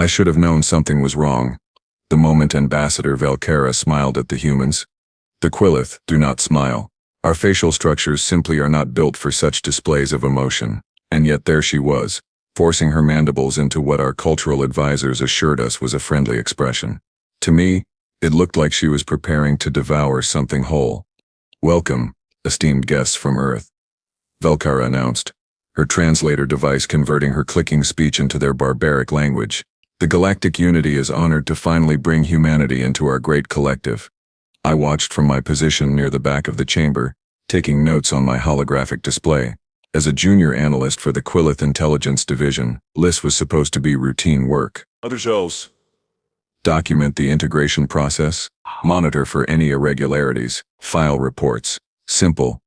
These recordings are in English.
I should have known something was wrong. The moment Ambassador Velcara smiled at the humans. The Quillith do not smile. Our facial structures simply are not built for such displays of emotion. And yet there she was, forcing her mandibles into what our cultural advisors assured us was a friendly expression. To me, it looked like she was preparing to devour something whole. "Welcome, esteemed guests from Earth," Velcara announced, her translator device converting her clicking speech into their barbaric language. "The Galactic Unity is honored to finally bring humanity into our great collective." I watched from my position near the back of the chamber, taking notes on my holographic display. As a junior analyst for the Quillith Intelligence Division, this was supposed to be routine work. Other shelves. Document the integration process, monitor for any irregularities, file reports. Simple.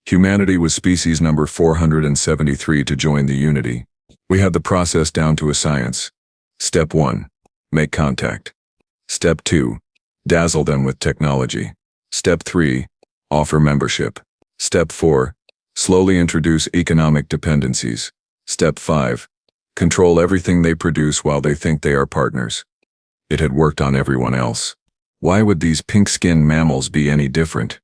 Humanity was species number 473 to join the Unity. We had the process down to a science. Step 1. Make contact. Step 2. Dazzle them with technology. Step 3. Offer membership. Step 4. Slowly introduce economic dependencies. Step 5. Control everything they produce while they think they are partners. It had worked on everyone else. Why would these pink-skinned mammals be any different?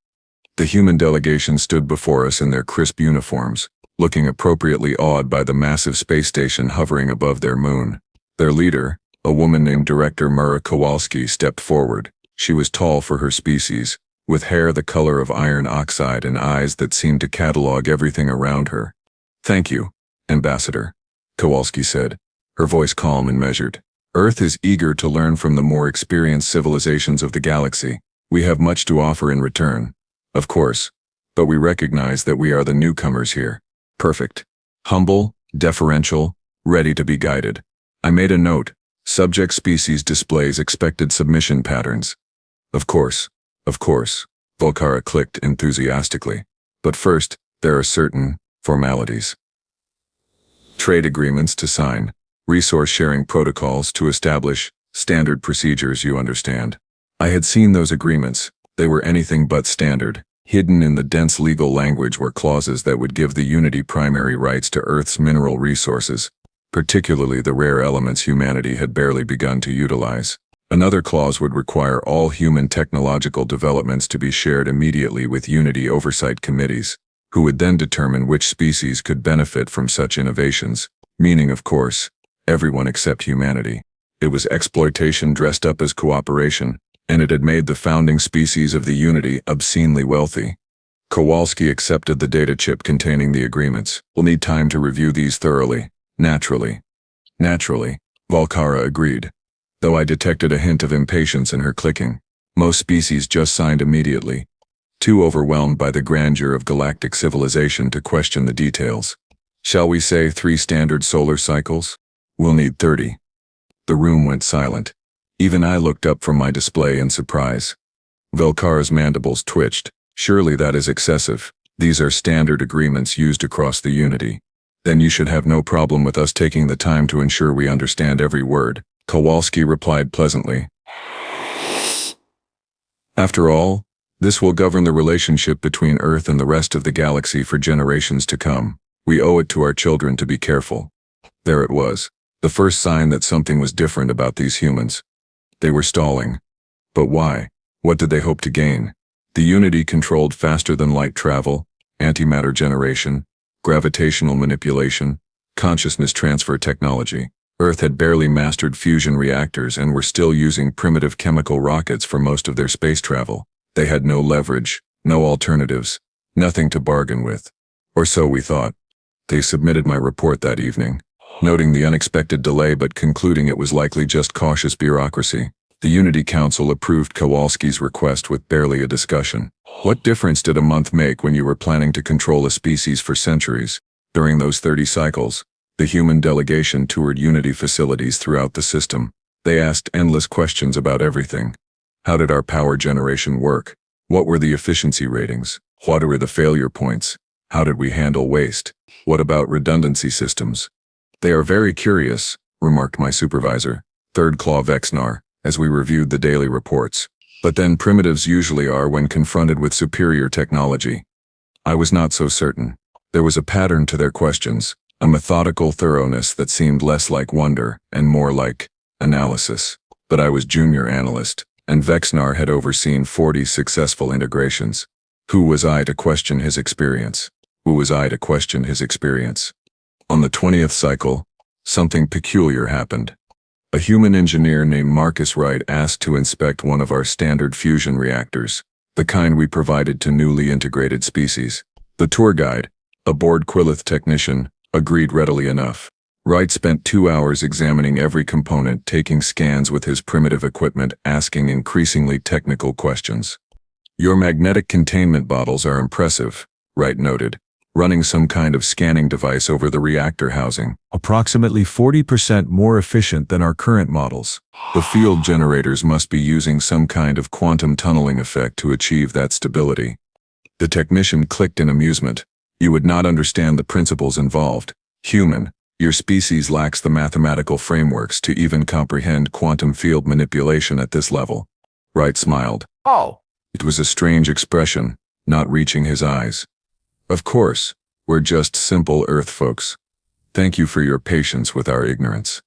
The human delegation stood before us in their crisp uniforms, looking appropriately awed by the massive space station hovering above their moon. Their leader, a woman named Director Mura Kowalski, stepped forward. She was tall for her species, with hair the color of iron oxide and eyes that seemed to catalog everything around her. "Thank you, Ambassador," Kowalski said, her voice calm and measured. "Earth is eager to learn from the more experienced civilizations of the galaxy. We have much to offer in return. Of course, but we recognize that we are the newcomers here." Perfect. Humble, deferential, ready to be guided. I made a note. Subject species displays expected submission patterns. Of course, Velcara clicked enthusiastically. But first, there are certain formalities. Trade agreements to sign. Resource sharing protocols to establish, standard procedures, you understand. I had seen those agreements. They were anything but standard. Hidden in the dense legal language were clauses that would give the Unity primary rights to Earth's mineral resources, particularly the rare elements humanity had barely begun to utilize. Another clause would require all human technological developments to be shared immediately with Unity oversight committees, who would then determine which species could benefit from such innovations, meaning, of course, everyone except humanity. It was exploitation dressed up as cooperation, and it had made the founding species of the Unity obscenely wealthy. Kowalski accepted the data chip containing the agreements. "We'll need time to review these thoroughly." Naturally, Velcara agreed, though I detected a hint of impatience in her clicking. Most species just signed immediately, too overwhelmed by the grandeur of galactic civilization to question the details. "Shall we say 3 standard solar cycles? We'll need 30. The room went silent. Even I looked up from my display in surprise. Velcara's mandibles twitched. "Surely that is excessive. These are standard agreements used across the Unity. Then you should have no problem with us taking the time to ensure we understand every word," Kowalski replied pleasantly. "After all, this will govern the relationship between Earth and the rest of the galaxy for generations to come. We owe it to our children to be careful." There it was, the first sign that something was different about these humans. They were stalling. But why? What did they hope to gain? The Unity controlled faster-than-light travel, antimatter generation, gravitational manipulation, consciousness transfer technology. Earth had barely mastered fusion reactors and were still using primitive chemical rockets for most of their space travel. They had no leverage, no alternatives, nothing to bargain with. Or so we thought. They submitted my report that evening, noting the unexpected delay but concluding it was likely just cautious bureaucracy. The Unity Council approved Kowalski's request with barely a discussion. What difference did a month make when you were planning to control a species for centuries? During those 30 cycles, the human delegation toured Unity facilities throughout the system. They asked endless questions about everything. How did our power generation work? What were the efficiency ratings? What were the failure points? How did we handle waste? What about redundancy systems? "They are very curious," remarked my supervisor, Third Claw Vexnar, as we reviewed the daily reports. "But then primitives usually are when confronted with superior technology." I was not so certain. There was a pattern to their questions, a methodical thoroughness that seemed less like wonder and more like analysis. But I was junior analyst, and Vexnar had overseen 40 successful integrations. Who was I to question his experience? Who was I to question his experience? On the 20th cycle, something peculiar happened. A human engineer named Marcus Wright asked to inspect one of our standard fusion reactors, the kind we provided to newly integrated species. The tour guide, a bored Quillith technician, agreed readily enough. Wright spent 2 hours examining every component, taking scans with his primitive equipment, asking increasingly technical questions. "Your magnetic containment bottles are impressive," Wright noted, running some kind of scanning device over the reactor housing. "Approximately 40% more efficient than our current models. The field generators must be using some kind of quantum tunneling effect to achieve that stability." The technician clicked in amusement. "You would not understand the principles involved. Human, your species lacks the mathematical frameworks to even comprehend quantum field manipulation at this level." Wright smiled. Oh. It was a strange expression, not reaching his eyes. "Of course, we're just simple Earth folks. Thank you for your patience with our ignorance."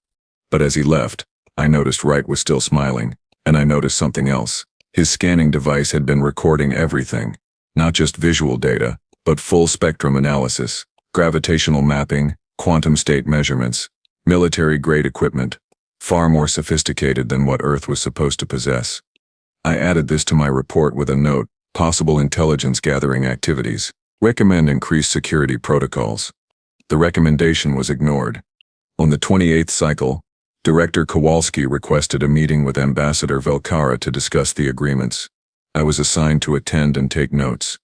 But as he left, I noticed Wright was still smiling, and I noticed something else. His scanning device had been recording everything, not just visual data, but full spectrum analysis, gravitational mapping, quantum state measurements, military-grade equipment, far more sophisticated than what Earth was supposed to possess. I added this to my report with a note: possible intelligence gathering activities. Recommend increased security protocols. The recommendation was ignored. On the 28th cycle, Director Kowalski requested a meeting with Ambassador Velkara to discuss the agreements. I was assigned to attend and take notes.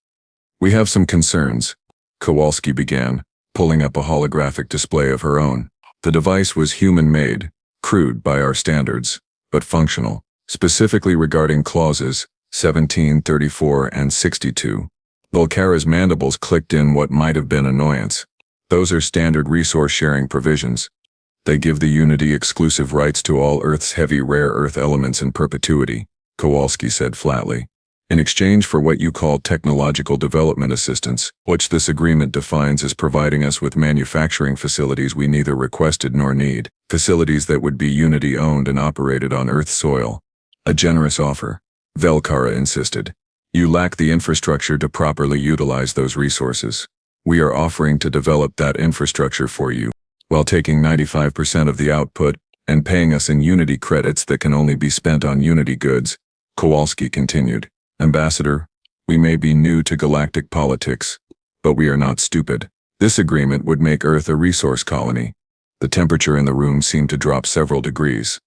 "We have some concerns," Kowalski began, pulling up a holographic display of her own. The device was human-made, crude by our standards, but functional, specifically regarding clauses 17, 34, and 62. Velkara's mandibles clicked in what might have been annoyance. "Those are standard resource-sharing provisions. They give the Unity exclusive rights to all Earth's heavy rare earth elements in perpetuity," Kowalski said flatly. "In exchange for what you call technological development assistance, which this agreement defines as providing us with manufacturing facilities we neither requested nor need, facilities that would be Unity-owned and operated on Earth soil. A generous offer," Velkara insisted. "You lack the infrastructure to properly utilize those resources. We are offering to develop that infrastructure for you, while taking 95% of the output and paying us in Unity credits that can only be spent on Unity goods," Kowalski continued. "Ambassador, we may be new to galactic politics, but we are not stupid. This agreement would make Earth a resource colony." The temperature in the room seemed to drop several degrees.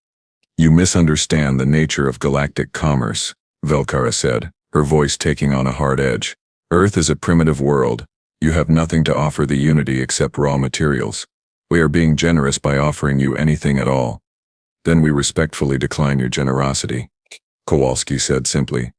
"You misunderstand the nature of galactic commerce," Velkara said, her voice taking on a hard edge. "Earth is a primitive world. You have nothing to offer the Unity except raw materials. We are being generous by offering you anything at all. Then we respectfully decline your generosity," Kowalski said simply.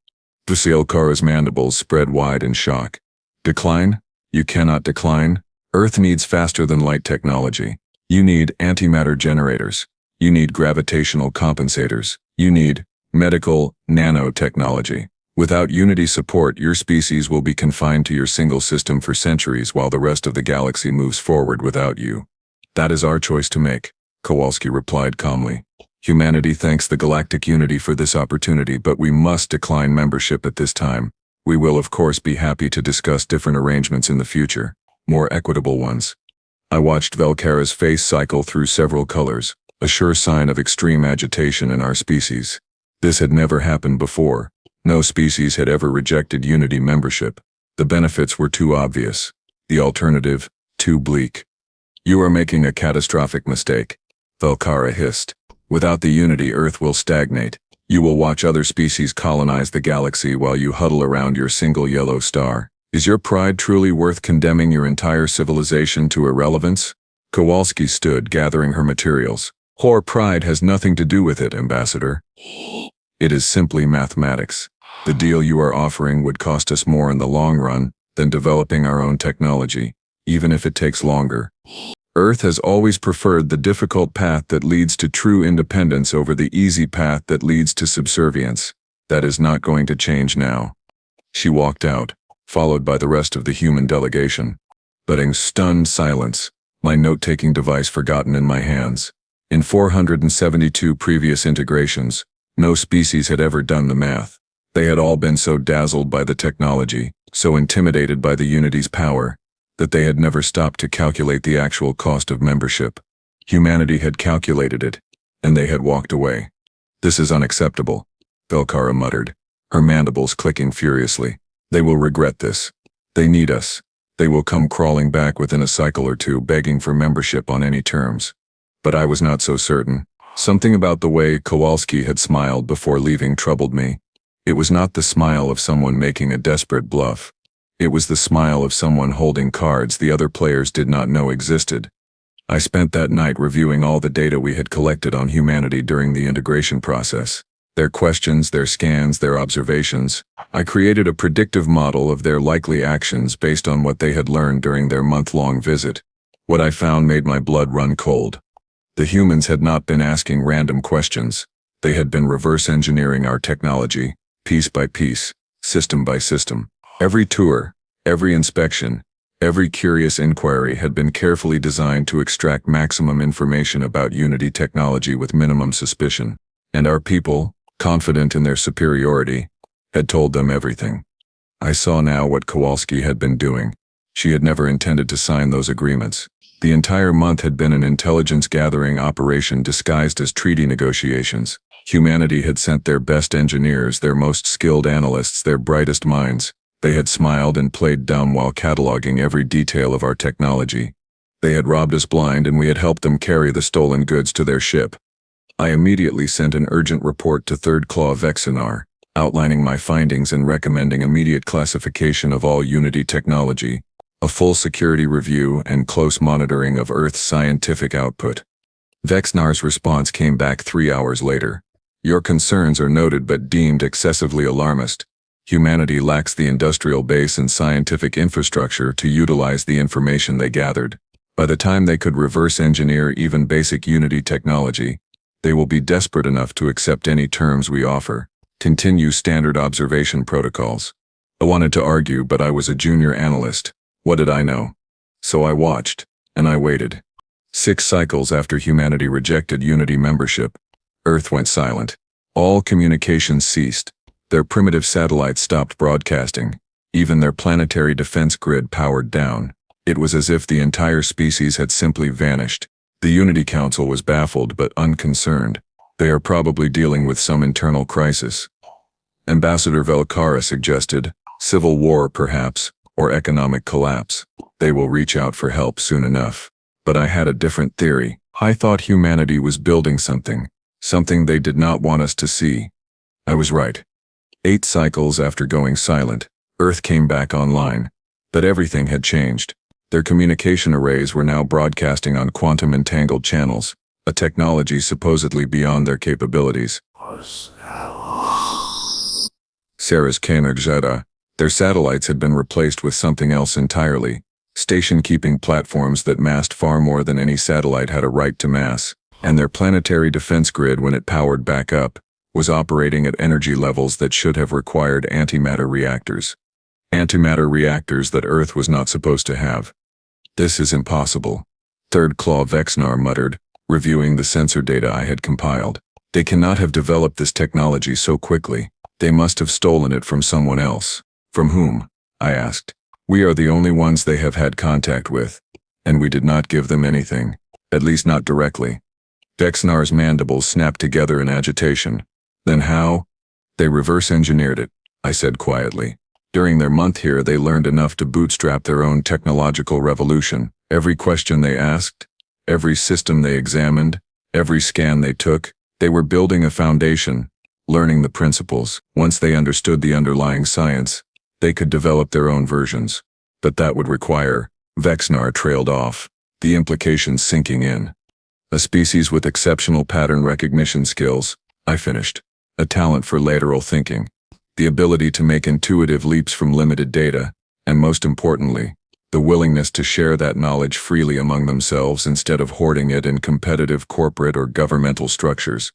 Velkara's mandibles spread wide in shock. "Decline? You cannot decline. Earth needs faster-than-light technology. You need antimatter generators. You need gravitational compensators. You need medical nanotechnology. Without Unity support, your species will be confined to your single system for centuries while the rest of the galaxy moves forward without you. That is our choice to make," Kowalski replied calmly. "Humanity thanks the Galactic Unity for this opportunity, but we must decline membership at this time. We will of course be happy to discuss different arrangements in the future, more equitable ones." I watched Velkara's face cycle through several colors, a sure sign of extreme agitation in our species. This had never happened before. No species had ever rejected Unity membership. The benefits were too obvious. The alternative, too bleak. "You are making a catastrophic mistake," Velkara hissed. "Without the Unity, Earth will stagnate. You will watch other species colonize the galaxy while you huddle around your single yellow star. Is your pride truly worth condemning your entire civilization to irrelevance?" Kowalski stood, gathering her materials. "Your pride has nothing to do with it, Ambassador. It is simply mathematics. The deal you are offering would cost us more in the long run than developing our own technology, even if it takes longer. Earth has always preferred the difficult path that leads to true independence over the easy path that leads to subservience. That is not going to change now." She walked out, followed by the rest of the human delegation. But in stunned silence, my note-taking device forgotten in my hands. In 472 previous integrations, no species had ever done the math. They had all been so dazzled by the technology, so intimidated by the Unity's power, that they had never stopped to calculate the actual cost of membership. Humanity had calculated it, and they had walked away. "This is unacceptable," Velkara muttered, her mandibles clicking furiously. "They will regret this. They need us. They will come crawling back within a cycle or two begging for membership on any terms." But I was not so certain. Something about the way Kowalski had smiled before leaving troubled me. It was not the smile of someone making a desperate bluff. It was the smile of someone holding cards the other players did not know existed. I spent that night reviewing all the data we had collected on humanity during the integration process. Their questions, their scans, their observations. I created a predictive model of their likely actions based on what they had learned during their month-long visit. What I found made my blood run cold. The humans had not been asking random questions. They had been reverse engineering our technology, piece by piece, system by system. Every tour, every inspection, every curious inquiry had been carefully designed to extract maximum information about Unity technology with minimum suspicion. And our people, confident in their superiority, had told them everything. I saw now what Kowalski had been doing. She had never intended to sign those agreements. The entire month had been an intelligence-gathering operation disguised as treaty negotiations. Humanity had sent their best engineers, their most skilled analysts, their brightest minds. They had smiled and played dumb while cataloging every detail of our technology. They had robbed us blind, and we had helped them carry the stolen goods to their ship. I immediately sent an urgent report to Third Claw Vexenar, outlining my findings and recommending immediate classification of all Unity technology, a full security review, and close monitoring of Earth's scientific output. Vexenar's response came back 3 hours later. "Your concerns are noted but deemed excessively alarmist. Humanity lacks the industrial base and scientific infrastructure to utilize the information they gathered. By the time they could reverse engineer even basic Unity technology, they will be desperate enough to accept any terms we offer. Continue standard observation protocols." I wanted to argue, but I was a junior analyst. What did I know? So I watched, and I waited. 6 cycles after humanity rejected Unity membership, Earth went silent. All communications ceased. Their primitive satellites stopped broadcasting. Even their planetary defense grid powered down. It was as if the entire species had simply vanished. The Unity Council was baffled but unconcerned. They are probably dealing with some internal crisis. Ambassador Velkara suggested, civil war perhaps, or economic collapse. They will reach out for help soon enough. But I had a different theory. I thought humanity was building something they did not want us to see. I was right. 8 cycles after going silent, Earth came back online. But everything had changed. Their communication arrays were now broadcasting on quantum entangled channels, a technology supposedly beyond their capabilities. Sarah's Kanagzada. Their satellites had been replaced with something else entirely. Station-keeping platforms that massed far more than any satellite had a right to mass. And their planetary defense grid, when it powered back up, was operating at energy levels that should have required antimatter reactors. Antimatter reactors that Earth was not supposed to have. "This is impossible," Third Claw Vexenar muttered, reviewing the sensor data I had compiled. "They cannot have developed this technology so quickly. They must have stolen it from someone else." "From whom?" I asked. "We are the only ones they have had contact with, and we did not give them anything, at least not directly." Vexenar's mandibles snapped together in agitation. "Then how?" "They reverse engineered it," I said quietly. "During their month here, they learned enough to bootstrap their own technological revolution. Every question they asked, every system they examined, every scan they took, they were building a foundation, learning the principles. Once they understood the underlying science, they could develop their own versions. But that would require..." Vexenar trailed off, the implications sinking in. "A species with exceptional pattern recognition skills," I finished. "A talent for lateral thinking. The ability to make intuitive leaps from limited data, and most importantly, the willingness to share that knowledge freely among themselves instead of hoarding it in competitive corporate or governmental structures."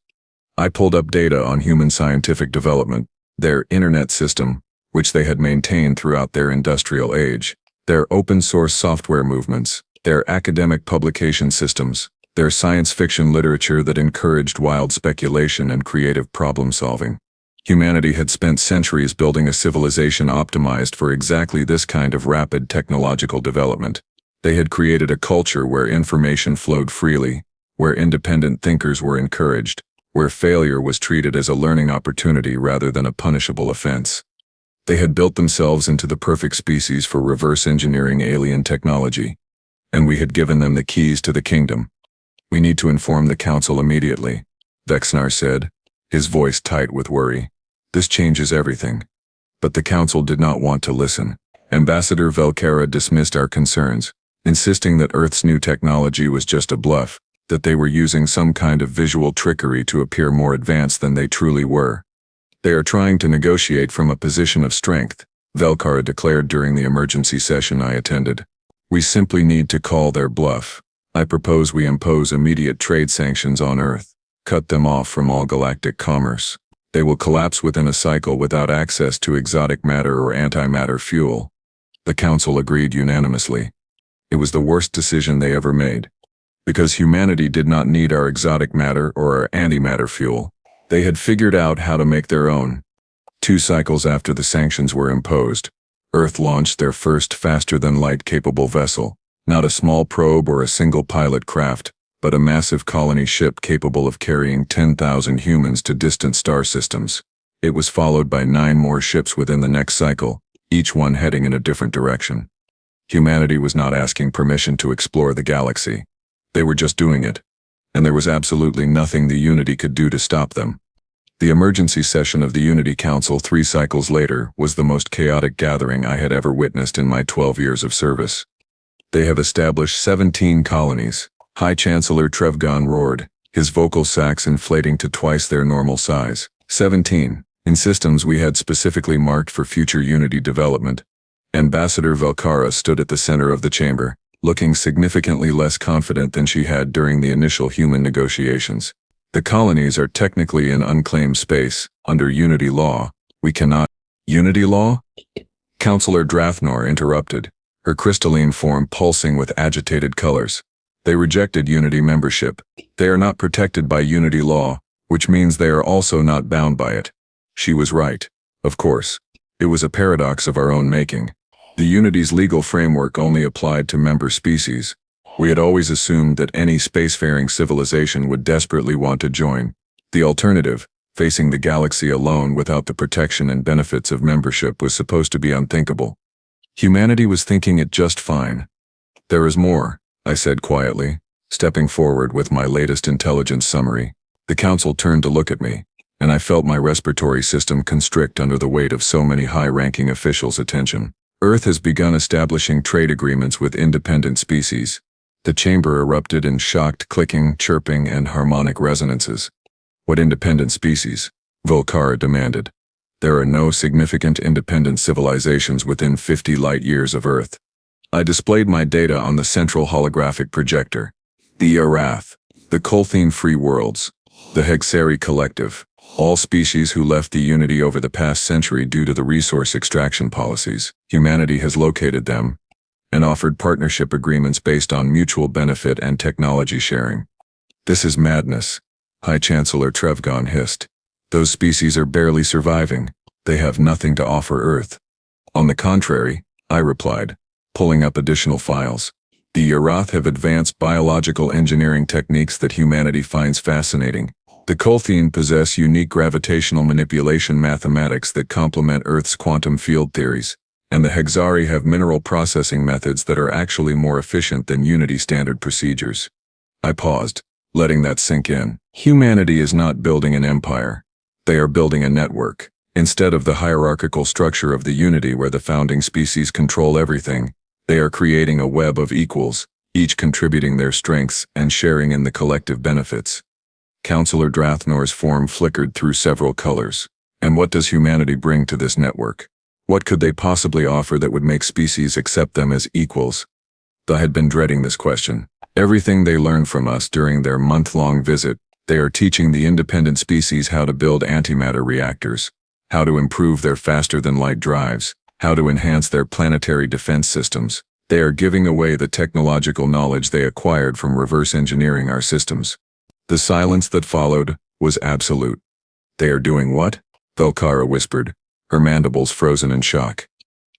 I pulled up data on human scientific development, their internet system, which they had maintained throughout their industrial age, their open-source software movements, their academic publication systems, Their science fiction literature that encouraged wild speculation and creative problem-solving. Humanity had spent centuries building a civilization optimized for exactly this kind of rapid technological development. They had created a culture where information flowed freely, where independent thinkers were encouraged, where failure was treated as a learning opportunity rather than a punishable offense. They had built themselves into the perfect species for reverse engineering alien technology, and we had given them the keys to the kingdom. "We need to inform the council immediately," Vexnar said, his voice tight with worry. "This changes everything." But the council did not want to listen. Ambassador Velcara dismissed our concerns, insisting that Earth's new technology was just a bluff, that they were using some kind of visual trickery to appear more advanced than they truly were. "They are trying to negotiate from a position of strength," Velcara declared during the emergency session I attended. "We simply need to call their bluff. I propose we impose immediate trade sanctions on Earth, cut them off from all galactic commerce. They will collapse within a cycle without access to exotic matter or antimatter fuel." The council agreed unanimously. It was the worst decision they ever made. Because humanity did not need our exotic matter or our antimatter fuel. They had figured out how to make their own. 2 cycles after the sanctions were imposed, Earth launched their first faster-than-light capable vessel, not a small probe or a single pilot craft, but a massive colony ship capable of carrying 10,000 humans to distant star systems. It was followed by 9 more ships within the next cycle, each one heading in a different direction. Humanity was not asking permission to explore the galaxy. They were just doing it, and there was absolutely nothing the Unity could do to stop them. The emergency session of the Unity Council 3 cycles later was the most chaotic gathering I had ever witnessed in my 12 years of service. "They have established 17 colonies," High Chancellor Krev'tar roared, his vocal sacs inflating to twice their normal size. 17, in systems we had specifically marked for future Unity development. Ambassador Velcara stood at the center of the chamber, looking significantly less confident than she had during the initial human negotiations. "The colonies are technically in unclaimed space. Under Unity law, we cannot—" "Unity law?" Councillor Drathnar interrupted, her crystalline form pulsing with agitated colors. "They rejected Unity membership. They are not protected by Unity law, which means they are also not bound by it." She was right. Of course. It was a paradox of our own making. The Unity's legal framework only applied to member species. We had always assumed that any spacefaring civilization would desperately want to join. The alternative, facing the galaxy alone without the protection and benefits of membership, was supposed to be unthinkable. Humanity was thinking it just fine. "There is more," I said quietly, stepping forward with my latest intelligence summary. The council turned to look at me, and I felt my respiratory system constrict under the weight of so many high-ranking officials' attention. "Earth has begun establishing trade agreements with independent species." The chamber erupted in shocked clicking, chirping, and harmonic resonances. "What independent species?" Velcara demanded. "There are no significant independent civilizations within 50 light-years of Earth." I displayed my data on the central holographic projector. The Arath, the Colthene Free Worlds, the Hexari Collective, all species who left the Unity over the past century due to the resource extraction policies. Humanity has located them and offered partnership agreements based on mutual benefit and technology sharing. "This is madness," High Chancellor Krev'tar hissed. "Those species are barely surviving. They have nothing to offer Earth." "On the contrary," I replied, pulling up additional files. "The Arath have advanced biological engineering techniques that humanity finds fascinating. The Colthene possess unique gravitational manipulation mathematics that complement Earth's quantum field theories, and the Hexari have mineral processing methods that are actually more efficient than Unity standard procedures." I paused, letting that sink in. Humanity is not building an empire. They are building a network. Instead of the hierarchical structure of the Unity where the founding species control everything, they are creating a web of equals, each contributing their strengths and sharing in the collective benefits. Councillor Drathnar's form flickered through several colors. "And what does humanity bring to this network? What could they possibly offer that would make species accept them as equals?" I had been dreading this question. Everything they learned from us during their month-long visit, they are teaching the independent species how to build antimatter reactors, how to improve their faster-than-light drives, how to enhance their planetary defense systems. They are giving away the technological knowledge they acquired from reverse engineering our systems. The silence that followed was absolute. They are doing what? Velkara whispered, her mandibles frozen in shock.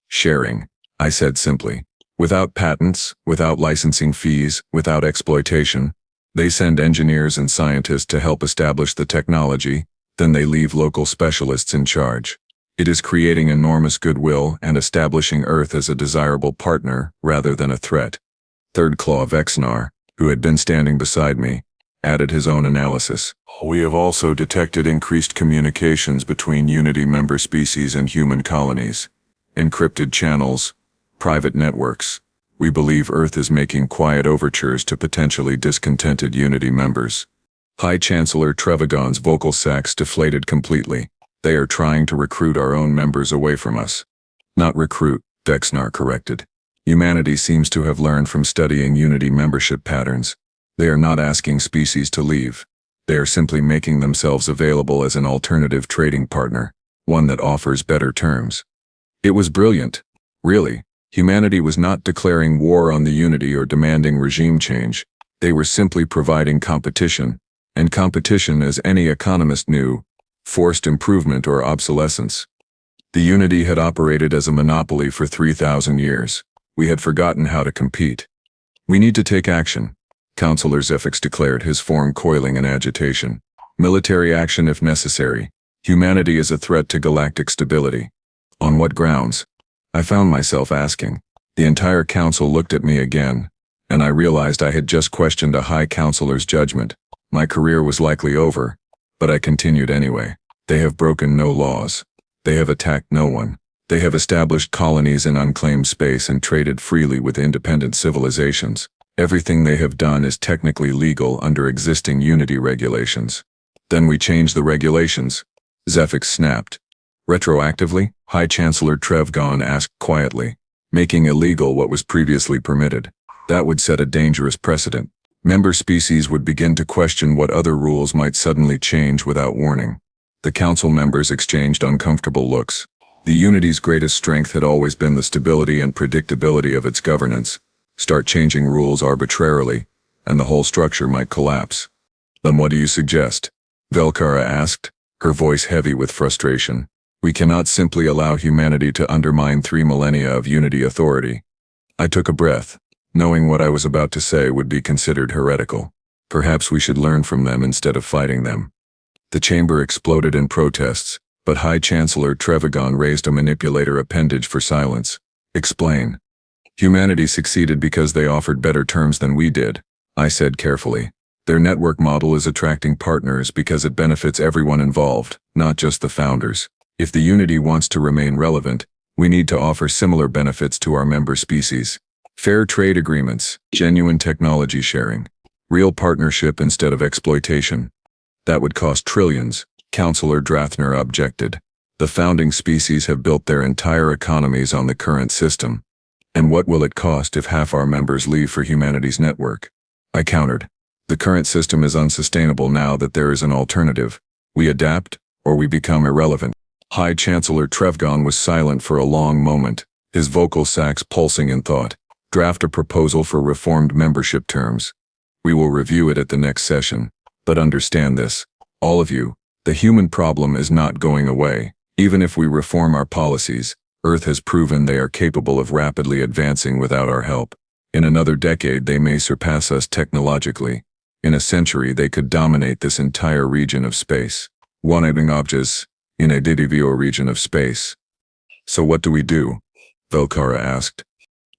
Sharing, I said simply. Without patents, without licensing fees, without exploitation. They send engineers and scientists to help establish the technology, then they leave local specialists in charge. It is creating enormous goodwill and establishing Earth as a desirable partner rather than a threat. Third Claw Vexnar, who had been standing beside me, added his own analysis. We have also detected increased communications between Unity member species and human colonies. Encrypted channels, private networks. We believe Earth is making quiet overtures to potentially discontented Unity members. High Chancellor Trevagon's vocal sacs deflated completely. They are trying to recruit our own members away from us. Not recruit, Vexnar corrected. Humanity seems to have learned from studying Unity membership patterns. They are not asking species to leave. They are simply making themselves available as an alternative trading partner, one that offers better terms. It was brilliant. Really, humanity was not declaring war on the Unity or demanding regime change. They were simply providing competition, and competition, as any economist knew, forced improvement or obsolescence. The Unity had operated as a monopoly for 3,000 years. We had forgotten how to compete. We need to take action, Councillor Zephyx declared, his form coiling in agitation. Military action if necessary. Humanity is a threat to galactic stability. On what grounds? I found myself asking. The entire council looked at me again, and I realized I had just questioned a high councillor's judgment. My career was likely over, but I continued anyway. They have broken no laws. They have attacked no one. They have established colonies in unclaimed space and traded freely with independent civilizations. Everything they have done is technically legal under existing Unity regulations. Then we change the regulations, Zephyx snapped. Retroactively? High Chancellor Trevgon asked quietly. Making illegal what was previously permitted. That would set a dangerous precedent. Member species would begin to question what other rules might suddenly change without warning. The council members exchanged uncomfortable looks. The Unity's greatest strength had always been the stability and predictability of its governance. Start changing rules arbitrarily, and the whole structure might collapse. Then what do you suggest? Velkara asked, her voice heavy with frustration. We cannot simply allow humanity to undermine 3 millennia of Unity authority. I took a breath, knowing what I was about to say would be considered heretical. Perhaps we should learn from them instead of fighting them. The chamber exploded in protests, but High Chancellor Trevagon raised a manipulator appendage for silence. Explain. Humanity succeeded because they offered better terms than we did, I said carefully. Their network model is attracting partners because it benefits everyone involved, not just the founders. If the Unity wants to remain relevant, we need to offer similar benefits to our member species. Fair trade agreements, genuine technology sharing, real partnership instead of exploitation. That would cost trillions, Councillor Drathner objected. The founding species have built their entire economies on the current system. And what will it cost if half our members leave for humanity's network? I countered. The current system is unsustainable now that there is an alternative. We adapt, or we become irrelevant. High Chancellor Trevgon was silent for a long moment, his vocal sacs pulsing in thought. Draft a proposal for reformed membership terms. We will review it at the next session. But understand this, all of you, the human problem is not going away. Even if we reform our policies, Earth has proven they are capable of rapidly advancing without our help. In another decade they may surpass us technologically. In a century they could dominate this entire region of space. One objects in a Didivio region of space. So what do we do? Velkara asked.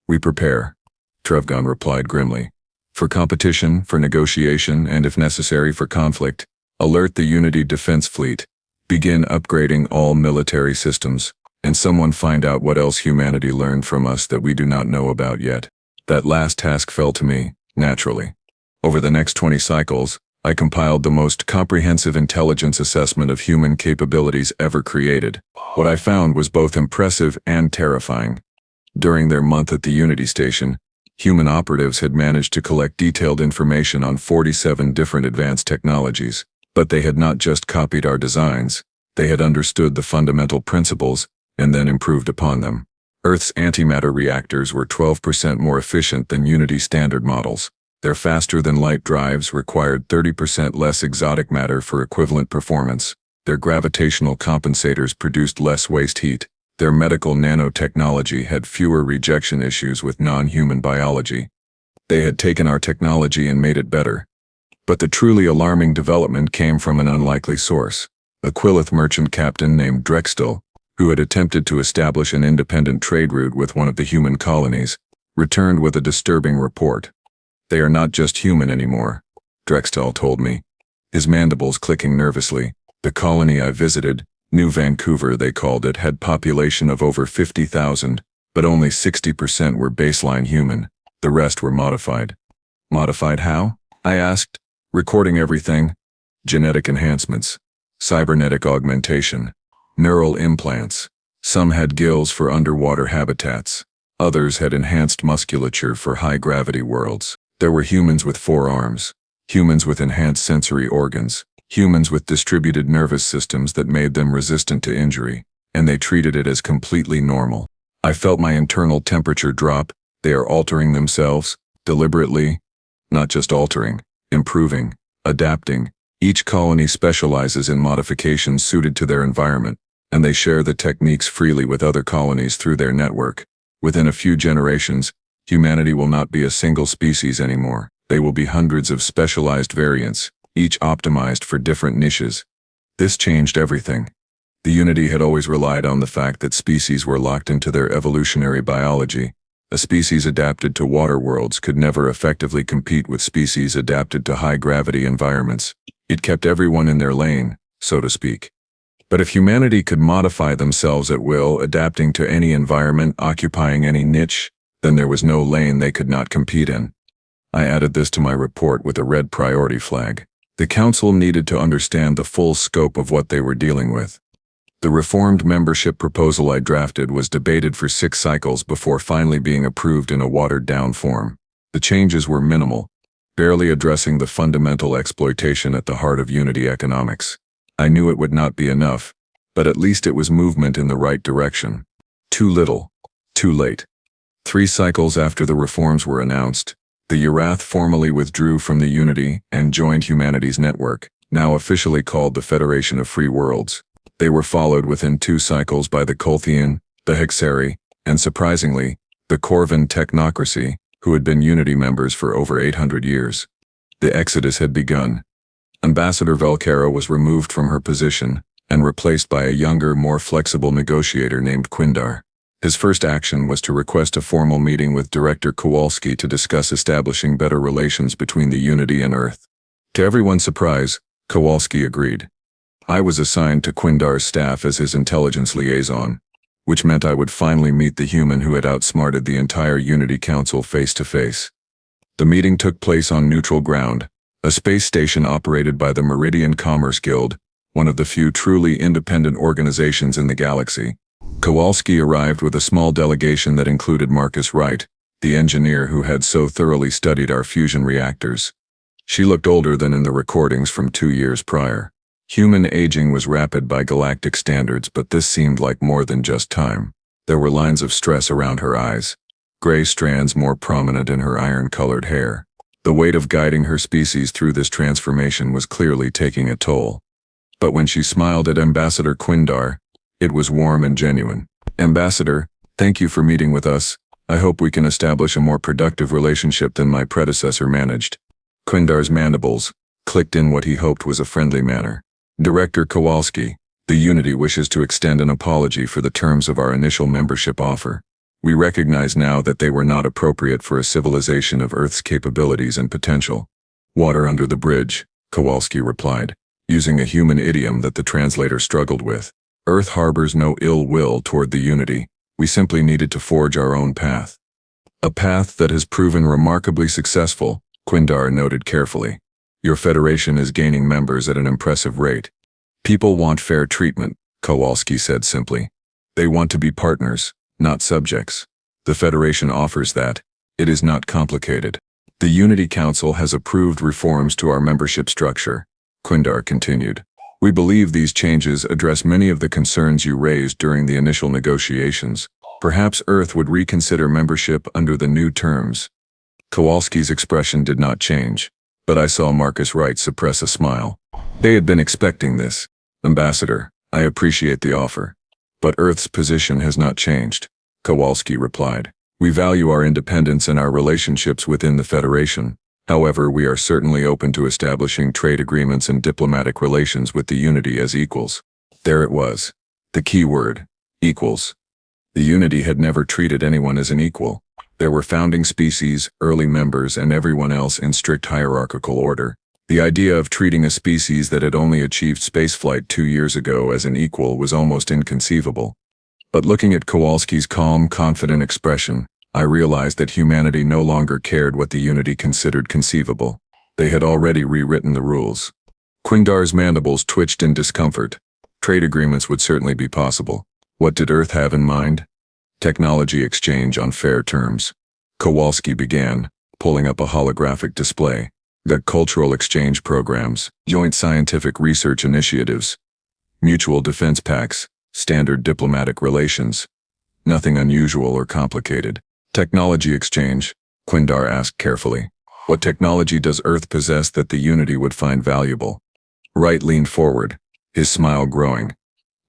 We prepare, Trevgon replied grimly. For competition, for negotiation, and if necessary for conflict. Alert the Unity Defense Fleet. Begin upgrading all military systems. And someone find out what else humanity learned from us that we do not know about yet. That last task fell to me, naturally. Over the next 20 cycles, I compiled the most comprehensive intelligence assessment of human capabilities ever created. What I found was both impressive and terrifying. During their month at the Unity Station, human operatives had managed to collect detailed information on 47 different advanced technologies. But they had not just copied our designs, they had understood the fundamental principles and then improved upon them. Earth's antimatter reactors were 12% more efficient than Unity standard models. Their faster-than-light drives required 30% less exotic matter for equivalent performance. Their gravitational compensators produced less waste heat. Their medical nanotechnology had fewer rejection issues with non-human biology. They had taken our technology and made it better. But the truly alarming development came from an unlikely source. A Quillith merchant captain named Drextel, who had attempted to establish an independent trade route with one of the human colonies, returned with a disturbing report. "They are not just human anymore," Drextel told me, his mandibles clicking nervously. "The colony I visited, New Vancouver they called it, had population of over 50,000, but only 60% were baseline human. The rest were modified." "Modified how?" I asked. "Recording everything. Genetic enhancements, cybernetic augmentation, neural implants. Some had gills for underwater habitats. Others had enhanced musculature for high-gravity worlds. There were humans with 4 arms, humans with enhanced sensory organs, humans with distributed nervous systems that made them resistant to injury, and they treated it as completely normal." I felt my internal temperature drop. They are altering themselves, deliberately. Not just altering, improving, adapting. Each colony specializes in modifications suited to their environment, and they share the techniques freely with other colonies through their network. Within a few generations, humanity will not be a single species anymore. They will be hundreds of specialized variants, each optimized for different niches. This changed everything. The Unity had always relied on the fact that species were locked into their evolutionary biology. A species adapted to water worlds could never effectively compete with species adapted to high-gravity environments. It kept everyone in their lane, so to speak. But if humanity could modify themselves at will, adapting to any environment, occupying any niche, then there was no lane they could not compete in. I added this to my report with a red priority flag. The Council needed to understand the full scope of what they were dealing with. The reformed membership proposal I drafted was debated for 6 cycles before finally being approved in a watered-down form. The changes were minimal, barely addressing the fundamental exploitation at the heart of Unity economics. I knew it would not be enough, but at least it was movement in the right direction. Too little, too late. 3 cycles after the reforms were announced, the Urath formally withdrew from the Unity and joined humanity's network, now officially called the Federation of Free Worlds. They were followed within 2 cycles by the Colthian, the Hexari, and surprisingly, the Corvan technocracy, who had been Unity members for over 800 years. The exodus had begun. Ambassador Velcara was removed from her position and replaced by a younger, more flexible negotiator named Krev'tar. His first action was to request a formal meeting with Director Kowalski to discuss establishing better relations between the Unity and Earth. To everyone's surprise, Kowalski agreed. I was assigned to Krev'tar's staff as his intelligence liaison, which meant I would finally meet the human who had outsmarted the entire Unity Council face to face. The meeting took place on neutral ground, a space station operated by the Meridian Commerce Guild, one of the few truly independent organizations in the galaxy. Kowalski arrived with a small delegation that included Marcus Wright, the engineer who had so thoroughly studied our fusion reactors. She looked older than in the recordings from 2 years prior. Human aging was rapid by galactic standards, but this seemed like more than just time. There were lines of stress around her eyes, gray strands more prominent in her iron-colored hair. The weight of guiding her species through this transformation was clearly taking a toll. But when she smiled at Ambassador Krev'tar, it was warm and genuine. "Ambassador, thank you for meeting with us. I hope we can establish a more productive relationship than my predecessor managed." Krev'tar's mandibles clicked in what he hoped was a friendly manner. "Director Kowalski, the Unity wishes to extend an apology for the terms of our initial membership offer. We recognize now that they were not appropriate for a civilization of Earth's capabilities and potential." "Water under the bridge," Kowalski replied, using a human idiom that the translator struggled with. "Earth harbors no ill will toward the Unity. We simply needed to forge our own path." "A path that has proven remarkably successful," Krev'tar noted carefully. "Your federation is gaining members at an impressive rate." "People want fair treatment," Kowalski said simply. "They want to be partners, not subjects. The Federation offers that. It is not complicated. The Unity Council has approved reforms to our membership structure," Krev'tar continued. "We believe these changes address many of the concerns you raised during the initial negotiations. Perhaps Earth would reconsider membership under the new terms. Kowalski's expression did not change, but I saw Marcus Wright suppress a smile. They had been expecting this. Ambassador, I appreciate the offer. But Earth's position has not changed, Kowalski replied. We value our independence and our relationships within the Federation. However, we are certainly open to establishing trade agreements and diplomatic relations with the Unity as equals. There it was. The key word. Equals. The Unity had never treated anyone as an equal. There were founding species, early members, and everyone else in strict hierarchical order. The idea of treating a species that had only achieved spaceflight 2 years ago as an equal was almost inconceivable. But looking at Kowalski's calm, confident expression, I realized that humanity no longer cared what the Unity considered conceivable. They had already rewritten the rules. Qingdar's mandibles twitched in discomfort. Trade agreements would certainly be possible. What did Earth have in mind? Technology exchange on fair terms. Kowalski began, pulling up a holographic display. The cultural exchange programs, joint scientific research initiatives, mutual defense pacts, standard diplomatic relations. Nothing unusual or complicated. Technology exchange, Qingdar asked carefully. What technology does Earth possess that the Unity would find valuable? Wright leaned forward, his smile growing.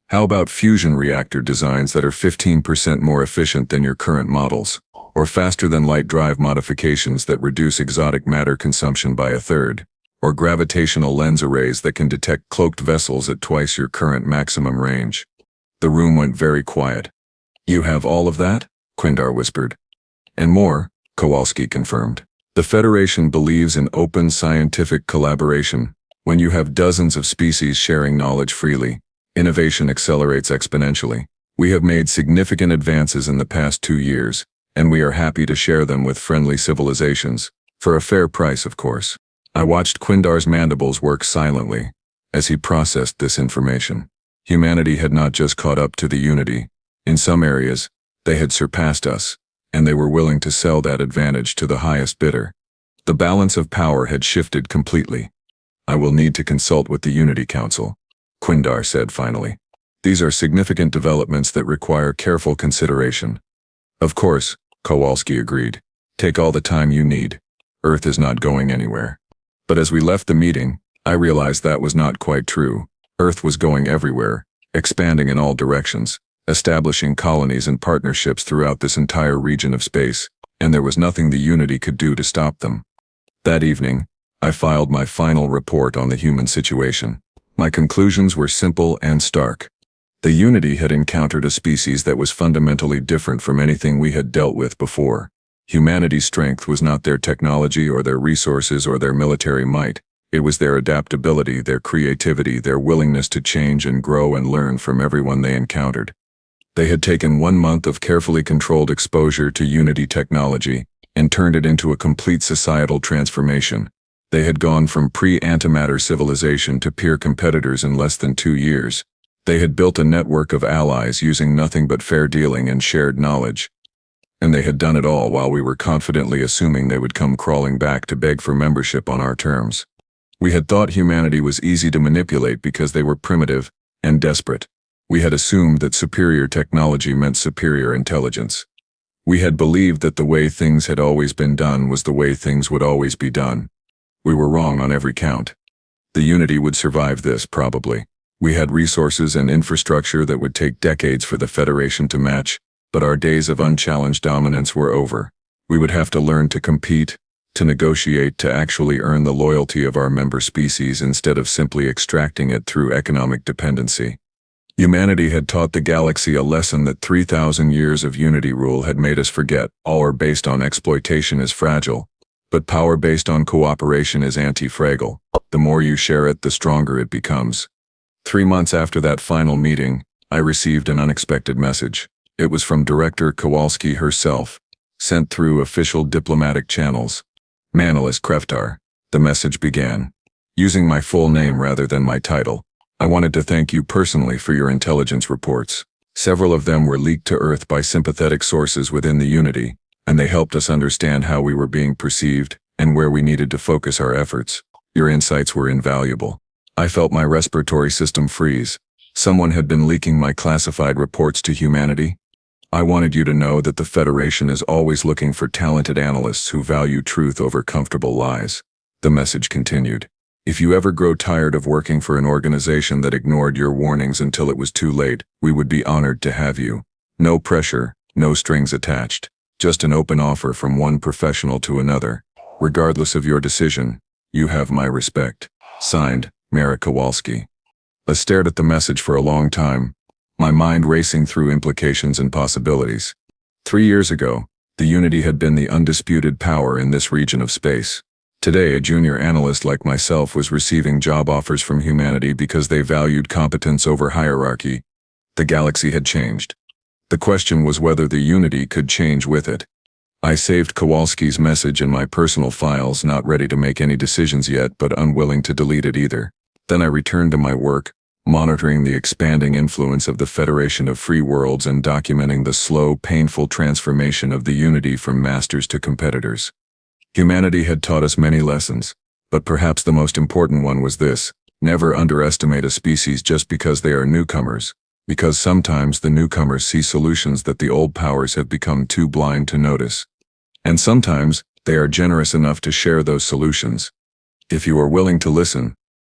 How about fusion reactor designs that are 15% more efficient than your current models? Or faster than light drive modifications that reduce exotic matter consumption by 1/3? Or gravitational lens arrays that can detect cloaked vessels at twice your current maximum range? The room went very quiet. You have all of that? Qingdar whispered. And more, Kowalski confirmed. The Federation believes in open scientific collaboration. When you have dozens of species sharing knowledge freely, innovation accelerates exponentially. We have made significant advances in the past 2 years, and we are happy to share them with friendly civilizations, for a fair price, of course. I watched Qingdar's mandibles work silently as he processed this information. Humanity had not just caught up to the Unity. In some areas, they had surpassed us, and they were willing to sell that advantage to the highest bidder. The balance of power had shifted completely. I will need to consult with the Unity Council, Qingdar said finally. These are significant developments that require careful consideration. Of course, Kowalski agreed. Take all the time you need. Earth is not going anywhere. But as we left the meeting, I realized that was not quite true. Earth was going everywhere, expanding in all directions, establishing colonies and partnerships throughout this entire region of space, and there was nothing the Unity could do to stop them. That evening, I filed my final report on the human situation. My conclusions were simple and stark. The Unity had encountered a species that was fundamentally different from anything we had dealt with before. Humanity's strength was not their technology or their resources or their military might. It was their adaptability, their creativity, their willingness to change and grow and learn from everyone they encountered. They had taken 1 month of carefully controlled exposure to Unity technology and turned it into a complete societal transformation. They had gone from pre-antimatter civilization to peer competitors in less than 2 years. They had built a network of allies using nothing but fair dealing and shared knowledge. And they had done it all while we were confidently assuming they would come crawling back to beg for membership on our terms. We had thought humanity was easy to manipulate because they were primitive and desperate. We had assumed that superior technology meant superior intelligence. We had believed that the way things had always been done was the way things would always be done. We were wrong on every count. The Unity would survive this, probably. We had resources and infrastructure that would take decades for the Federation to match, but our days of unchallenged dominance were over. We would have to learn to compete, to negotiate, to actually earn the loyalty of our member species instead of simply extracting it through economic dependency. Humanity had taught the galaxy a lesson that 3,000 years of Unity rule had made us forget. Power based on exploitation is fragile, but power based on cooperation is anti-fragile. The more you share it, the stronger it becomes. 3 months after that final meeting, I received an unexpected message. It was from Director Kowalski herself, sent through official diplomatic channels. Analyst Krev'tar, the message began. Using my full name rather than my title, I wanted to thank you personally for your intelligence reports. Several of them were leaked to Earth by sympathetic sources within the Unity, and they helped us understand how we were being perceived and where we needed to focus our efforts. Your insights were invaluable. I felt my respiratory system freeze. Someone had been leaking my classified reports to humanity. I wanted you to know that the Federation is always looking for talented analysts who value truth over comfortable lies. The message continued. If you ever grow tired of working for an organization that ignored your warnings until it was too late, we would be honored to have you. No pressure, no strings attached. Just an open offer from one professional to another. Regardless of your decision, you have my respect. Signed, Mara Kowalski. I stared at the message for a long time, my mind racing through implications and possibilities. 3 years ago, the Unity had been the undisputed power in this region of space. Today, a junior analyst like myself was receiving job offers from humanity because they valued competence over hierarchy. The galaxy had changed. The question was whether the Unity could change with it. I saved Kowalski's message in my personal files, not ready to make any decisions yet, but unwilling to delete it either. Then I returned to my work, monitoring the expanding influence of the Federation of Free Worlds and documenting the slow, painful transformation of the Unity from masters to competitors. Humanity had taught us many lessons, but perhaps the most important one was this: never underestimate a species just because they are newcomers, because sometimes the newcomers see solutions that the old powers have become too blind to notice. And sometimes they are generous enough to share those solutions. If you are willing to listen,